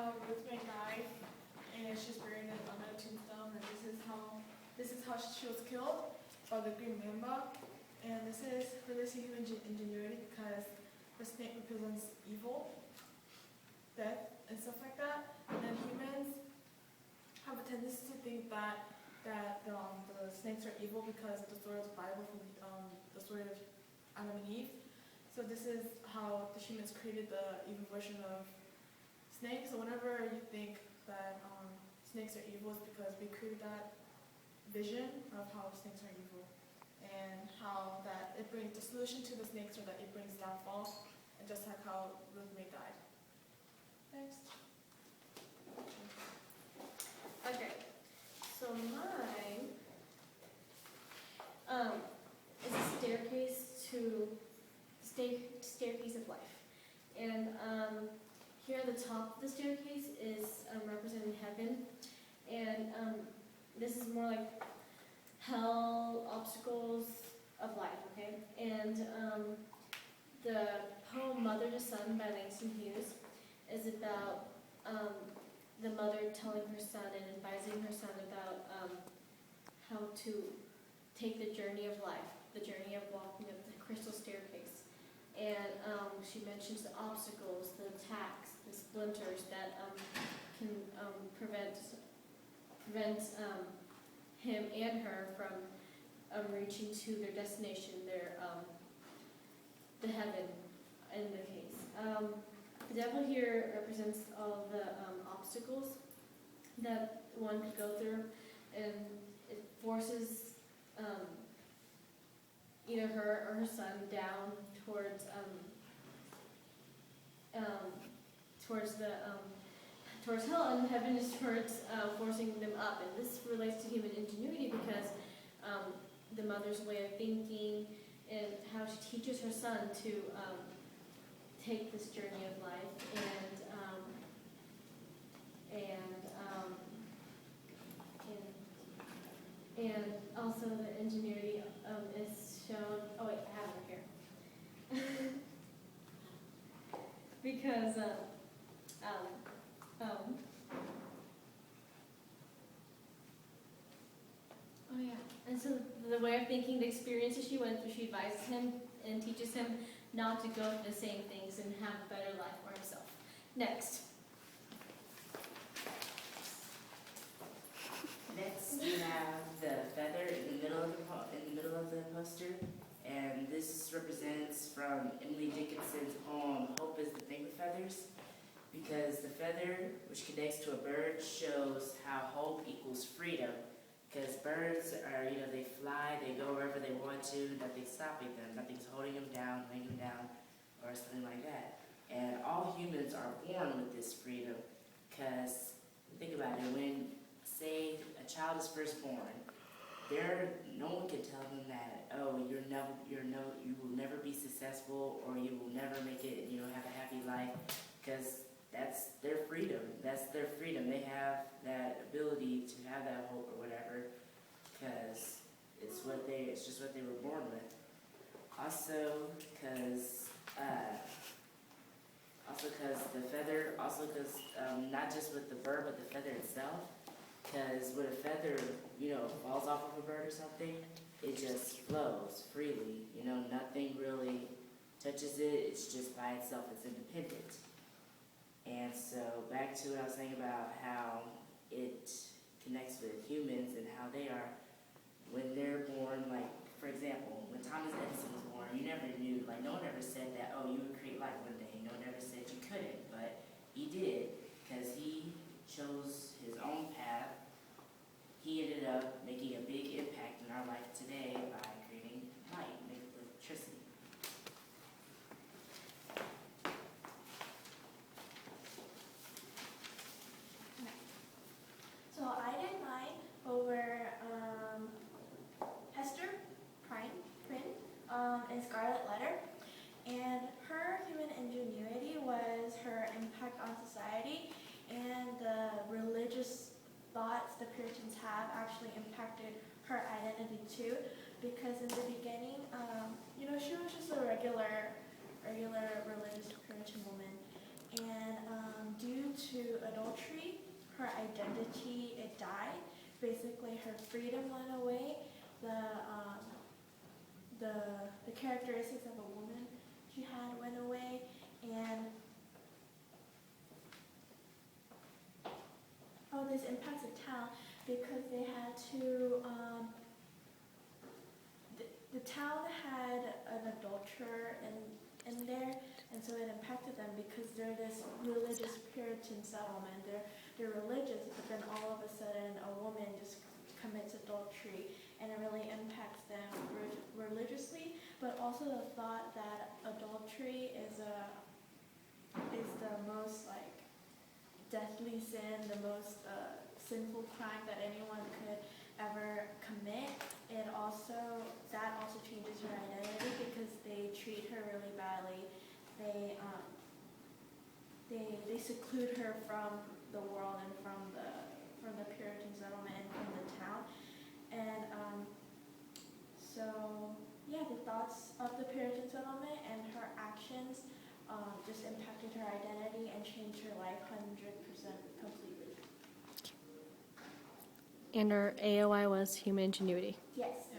how Ruth May died, and she's buried in under a tombstone, and this is how she was killed by the green mamba. And this is related to human ingenuity because the snake represents evil, death, and stuff like that. And then humans have a tendency to think that the snakes are evil because of the story of the Bible from the story of Adam and Eve. So this is how the humans created the evil version of snakes. So whenever you think that snakes are evil, it's because we created that vision of how snakes are evil, and how that it brings the solution to the snakes, or that it brings downfall, and just like how Ruth May died. Next. Okay, so mine is a staircase of life, and here at the top of the staircase is representing heaven, and this is more like hell, obstacles of life. Okay, and the poem "Mother to Son" by Langston Hughes is about the mother telling her son and advising her son about how to take the journey of life, the journey of walking up the crystal staircase. And she mentions the obstacles, the attacks, the splinters that can prevent him and her from reaching to their destination, the heaven in the case. The devil here represents all the obstacles that one could go through, and it forces either her or her son down towards hell, and heaven is towards forcing them up. And this relates to human ingenuity because the mother's way of thinking and how she teaches her son to take this journey of life, and also the ingenuity is shown. Oh wait, I have it here. Because oh yeah, and so the way of thinking, the experiences she went through, she advises him and teaches him not to go through the same things and have a better life for himself. Next. Next, you have the feather in the middle of the poster, and this represents from Emily Dickinson's poem "Hope is the Thing with Feathers," because the feather, which connects to a bird, shows how hope equals freedom. Because birds are, they fly, they go wherever they want to, nothing's stopping them, nothing's holding them down, weighing them down, or something like that. And all humans are born with this freedom, because think about it, when, say, a child is first born, no one can tell them that, oh, you will never be successful, or you will never make it, have a happy life, because that's their freedom. That's their freedom. They have that ability to have that hope or whatever, because it's just what they were born with. Also, because the feather, not just with the bird, but the feather itself. Because when a feather, falls off of a bird or something, it just flows freely. Nothing really touches it. It's just by itself. It's independent. And so back to what I was saying about how it connects with humans and how they are when they're born. Like, for example, when Thomas Edison was born, you never knew, no one ever said that, oh, you would create light one day. No one ever said you couldn't, but he did, because he chose his own path. He ended up making a big impact in our life today by creating light, making electricity. So I did mine over Hester Prynne in Scarlet Letter, and her human ingenuity was her impact on society, and the religious thoughts the Puritans have actually impacted her identity too, because in the beginning, she was just a regular religious Puritan woman, and due to adultery, her identity, it died. Basically, her freedom went away. The characteristics of a woman she had went away, and this impacts the town because they had to. The town had an adulterer in there, and so it impacted them because they're this religious Puritan settlement. They're religious, but then all of a sudden a woman just commits adultery, and it really impacts them religiously, but also the thought that adultery is the most like deathly sin, the most sinful crime that anyone could ever commit. That also changes her identity because they treat her really badly. They seclude her from the world and from the Puritan settlement and from the town. And the thoughts of the Puritan settlement and her actions just impacted her identity and changed her life 100% completely. And our AOI was human ingenuity. Yes.